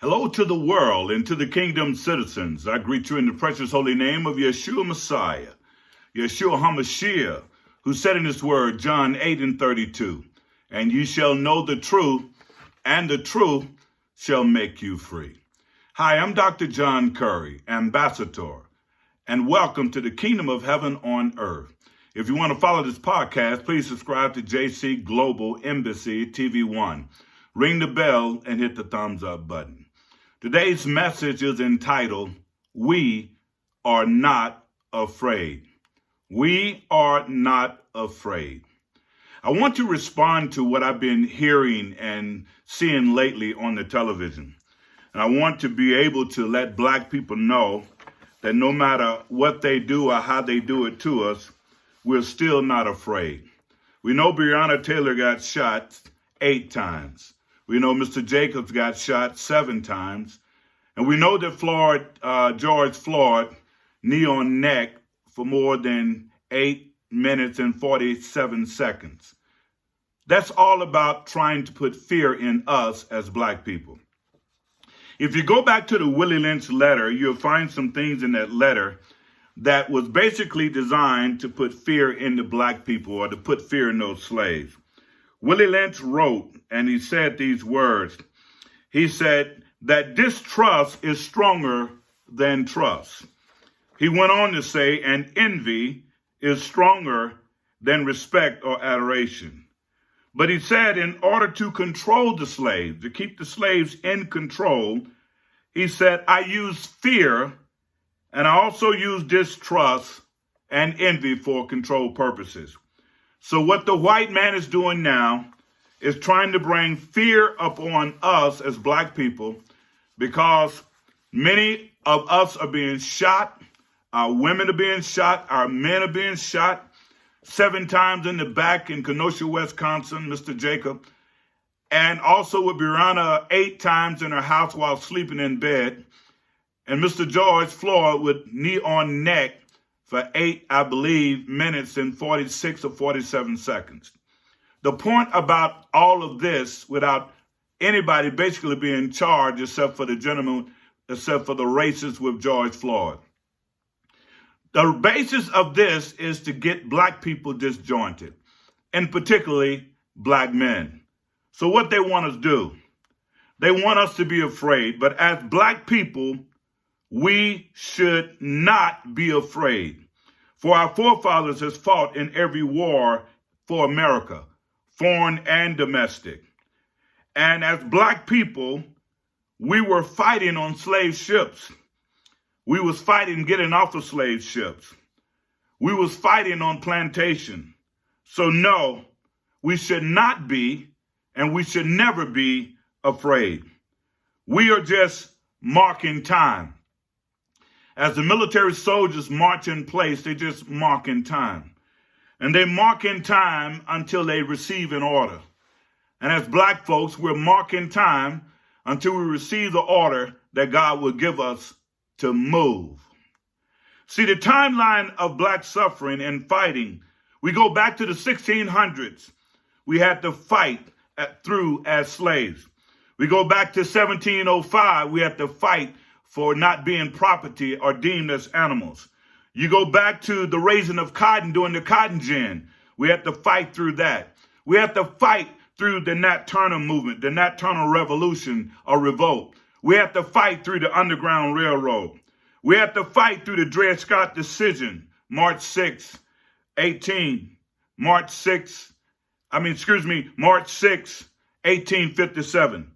Hello to the world and to the kingdom citizens. I greet you in the precious holy name of Yeshua Messiah, Yeshua HaMashiach, who said in his word, John 8:32, and you shall know the truth, and the truth shall make you free. Hi, I'm Dr. John Curry, ambassador, and welcome to the kingdom of heaven on earth. If you want to follow this podcast, please subscribe to JC Global Embassy TV1. Ring the bell and hit the thumbs up button. Today's message is entitled, We Are Not Afraid. We are not afraid. I want to respond to what I've been hearing and seeing lately on the television. And I want to be able to let black people know that no matter what they do or how they do it to us, we're still not afraid. We know Breonna Taylor got shot 8 times. We know Mr. Jacobs got shot 7 times. And we know that George Floyd, knee on neck for more than 8 minutes and 47 seconds. That's all about trying to put fear in us as black people. If you go back to the Willy Lynch letter, you'll find some things in that letter that was basically designed to put fear in the black people or to put fear in those slaves. Willy Lynch wrote, and he said these words. He said that distrust is stronger than trust. He went on to say, and envy is stronger than respect or adoration. But he said in order to control the slaves, to keep the slaves in control, he said, I use fear and I also use distrust and envy for control purposes. So what the white man is doing now is trying to bring fear upon us as black people because many of us are being shot, our women are being shot, our men are being shot 7 times in the back in Kenosha, Wisconsin, Mr. Jacob, and also with Breonna 8 times in her house while sleeping in bed, and Mr. George Floyd with knee on neck for 8, I believe, minutes and 46 or 47 seconds. The point about all of this, without anybody basically being charged except for the gentleman, except for the racist with George Floyd. The basis of this is to get black people disjointed, and particularly black men. So what they want us to do, they want us to be afraid, but as black people, we should not be afraid. For our forefathers has fought in every war for America, foreign and domestic. And as black people, we were fighting on slave ships. We was fighting getting off of slave ships. We was fighting on plantation. So no, we should not be, and we should never be afraid. We are just marking time. As the military soldiers march in place, they just mark in time. And they mark in time until they receive an order. And as black folks, we're marking time until we receive the order that God will give us to move. See, the timeline of black suffering and fighting, we go back to the 1600s. We had to fight through as slaves. We go back to 1705. We had to fight for not being property or deemed as animals. You go back to the raising of cotton during the cotton gin. We had to fight through that. We had to fight through the Nat Turner movement, the Nat Turner revolution or revolt. We had to fight through the Underground Railroad. We had to fight through the Dred Scott decision, March 6, 1857.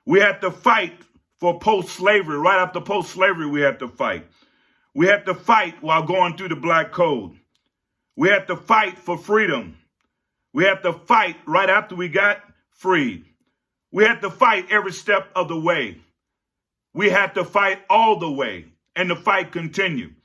We had to fight for post-slavery. Right after post-slavery, we had to fight. We had to fight while going through the Black Code. We had to fight for freedom. We had to fight right after we got freed. We had to fight every step of the way. We had to fight all the way, and the fight continued.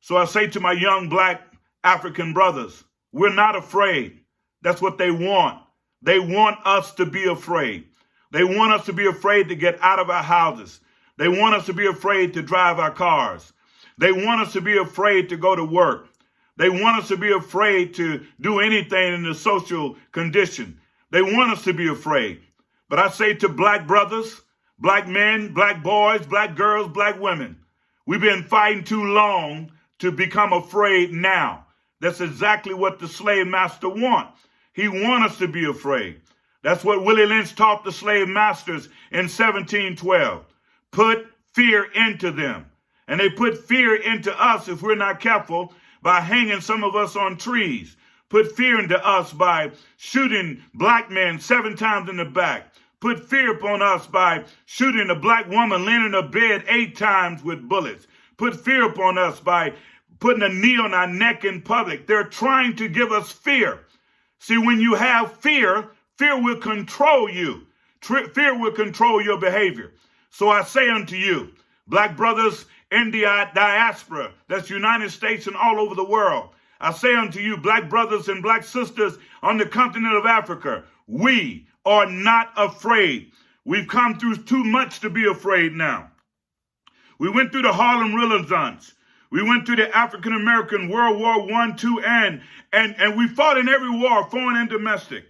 So I say to my young black African brothers, we're not afraid. That's what they want. They want us to be afraid. They want us to be afraid to get out of our houses. They want us to be afraid to drive our cars. They want us to be afraid to go to work. They want us to be afraid to do anything in the social condition. They want us to be afraid. But I say to black brothers, Black men, black boys, black girls, black women. We've been fighting too long to become afraid now. That's exactly what the slave master wants. He wants us to be afraid. That's what Willy Lynch taught the slave masters in 1712. Put fear into them. And they put fear into us, if we're not careful, by hanging some of us on trees. Put fear into us by shooting black men 7 times in the back. Put fear upon us by shooting a black woman laying in a bed 8 times with bullets. Put fear upon us by putting a knee on our neck in public. They're trying to give us fear. See, when you have fear, fear will control you. Fear will control your behavior. So I say unto you, black brothers in the diaspora, that's United States and all over the world, I say unto you, black brothers and black sisters on the continent of Africa, we are not afraid. We've come through too much to be afraid now. We went through the Harlem Renaissance. We went through the African American World War I, II, and we fought in every war, foreign and domestic.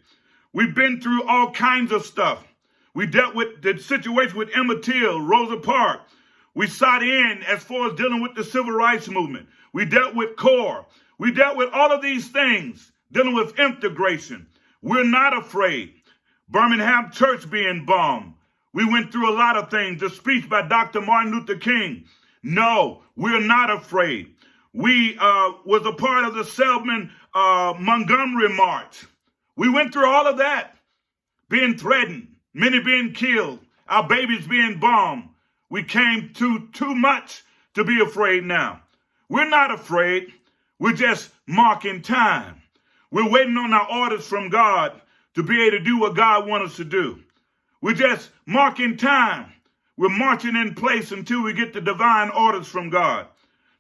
We've been through all kinds of stuff. We dealt with the situation with Emmett Till, Rosa Parks. We sat in as far as dealing with the civil rights movement. We dealt with CORE. We dealt with all of these things, dealing with integration. We're not afraid. Birmingham Church being bombed. We went through a lot of things. The speech by Dr. Martin Luther King. No, we're not afraid. We was a part of the Selma Montgomery March. We went through all of that, being threatened, many being killed, our babies being bombed. We came to too much to be afraid now. We're not afraid. We're just marking time. We're waiting on our orders from God to be able to do what God wants us to do. We're just marking time. We're marching in place until we get the divine orders from God.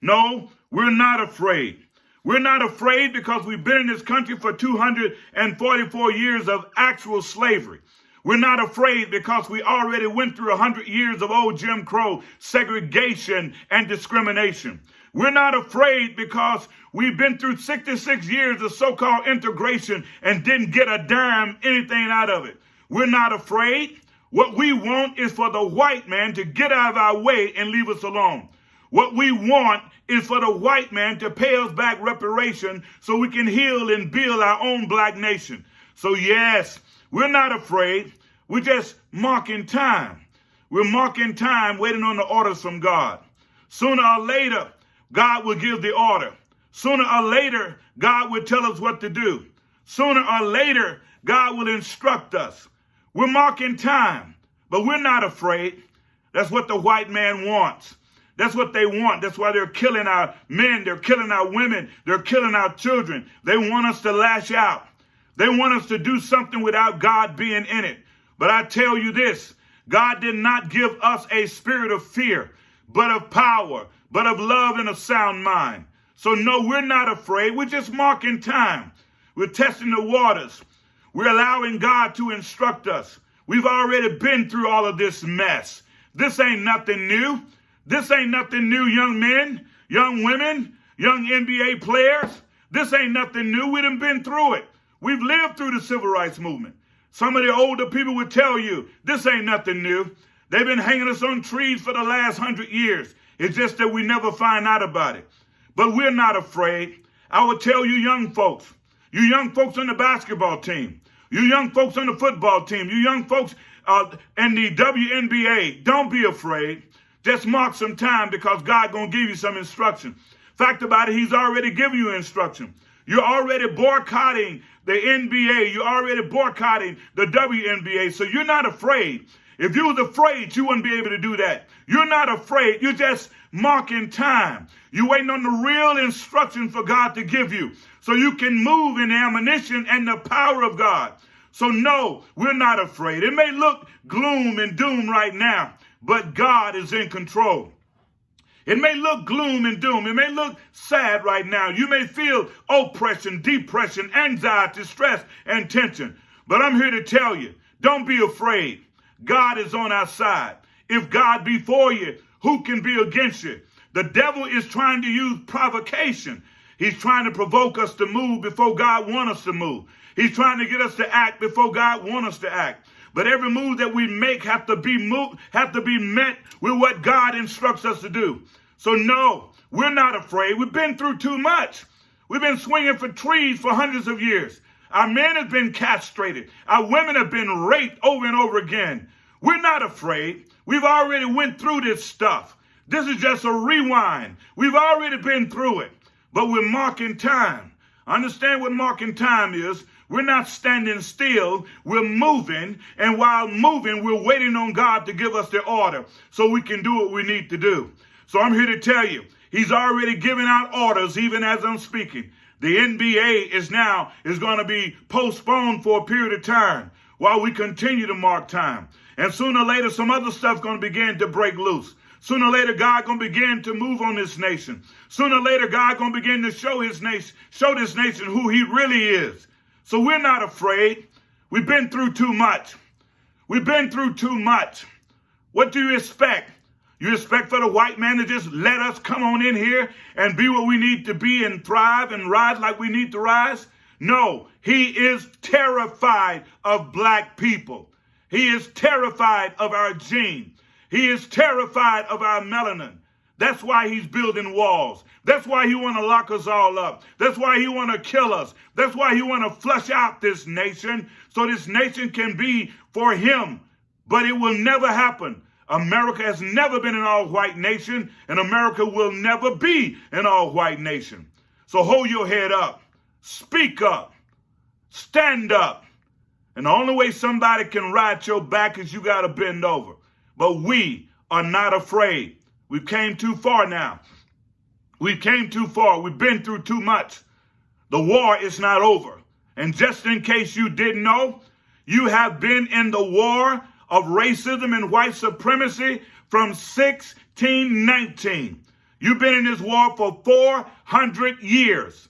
No, we're not afraid. We're not afraid because we've been in this country for 244 years of actual slavery. We're not afraid because we already went through 100 years of old Jim Crow segregation and discrimination. We're not afraid because we've been through 66 years of so-called integration and didn't get a dime anything out of it. We're not afraid. What we want is for the white man to get out of our way and leave us alone. What we want is for the white man to pay us back reparation so we can heal and build our own black nation. So yes, we're not afraid. We're just marking time. We're marking time, waiting on the orders from God. Sooner or later, God will give the order. Sooner or later, God will tell us what to do. Sooner or later, God will instruct us. We're marking time, but we're not afraid. That's what the white man wants. That's what they want. That's why they're killing our men. They're killing our women. They're killing our children. They want us to lash out. They want us to do something without God being in it. But I tell you this, God did not give us a spirit of fear, but of power, but of love and a sound mind. So no, we're not afraid. We're just marking time. We're testing the waters. We're allowing God to instruct us. We've already been through all of this mess. This ain't nothing new. This ain't nothing new, young men, young women, young NBA players. This ain't nothing new. We done been through it. We've lived through the civil rights movement. Some of the older people would tell you, this ain't nothing new. They've been hanging us on trees for the last 100 years. It's just that we never find out about it. But we're not afraid. I would tell you young folks on the basketball team, you young folks on the football team, you young folks in the WNBA, don't be afraid. Just mark some time because God gonna give you some instruction. Fact about it, he's already given you instruction. You're already boycotting the NBA. You're already boycotting the WNBA. So you're not afraid. If you was afraid, you wouldn't be able to do that. You're not afraid. You're just marking time. You're waiting on the real instruction for God to give you so you can move in the admonition and the power of God. So no, we're not afraid. It may look gloom and doom right now, but God is in control. It may look gloom and doom. It may look sad right now. You may feel oppression, depression, anxiety, stress, and tension. But I'm here to tell you, don't be afraid. God is on our side. If God be for you, who can be against you? The devil is trying to use provocation. He's trying to provoke us to move before God wants us to move. He's trying to get us to act before God wants us to act. But every move that we make have to be met with what God instructs us to do. So no, we're not afraid. We've been through too much. We've been swinging for trees for hundreds of years. Our men have been castrated. Our women have been raped over and over again. We're not afraid. We've already went through this stuff. This is just a rewind. We've already been through it, but we're marking time. Understand what marking time is. We're not standing still. We're moving. And while moving, we're waiting on God to give us the order so we can do what we need to do. So I'm here to tell you, he's already giving out orders even as I'm speaking. The NBA is going to be postponed for a period of time while we continue to mark time. And sooner or later, some other stuff's going to begin to break loose. Sooner or later, God going to begin to move on this nation. Sooner or later, God going to begin to show this nation who he really is. So we're not afraid. We've been through too much. We've been through too much. What do you expect? You expect for the white man to just let us come on in here and be what we need to be and thrive and rise like we need to rise? No, he is terrified of black people. He is terrified of our gene. He is terrified of our melanin. That's why he's building walls. That's why he want to lock us all up. That's why he want to kill us. That's why he want to flush out this nation so this nation can be for him. But it will never happen. America has never been an all-white nation, and America will never be an all-white nation. So hold your head up. Speak up. Stand up. And the only way somebody can ride your back is you got to bend over. But we are not afraid. We've came too far now. We've came too far. We've been through too much. The war is not over. And just in case you didn't know, you have been in the war of racism and white supremacy from 1619. You've been in this war for 400 years.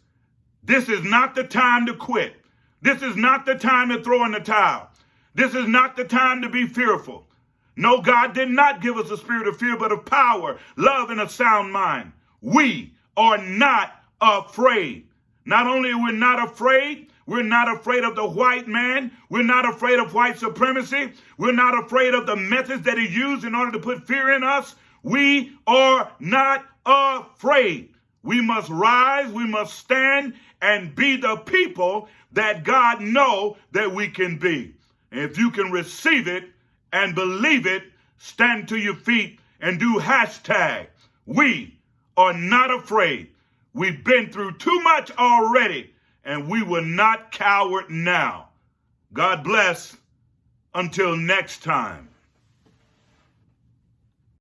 This is not the time to quit. This is not the time to throw in the towel. This is not the time to be fearful. No, God did not give us a spirit of fear, but of power, love, and a sound mind. We are not afraid. Not only are we not afraid, we're not afraid of the white man. We're not afraid of white supremacy. We're not afraid of the methods that he used in order to put fear in us. We are not afraid. We must rise, we must stand and be the people that God knows that we can be. And if you can receive it and believe it, stand to your feet and do hashtag. We are not afraid. We've been through too much already, and we will not cower now. God bless. Until next time.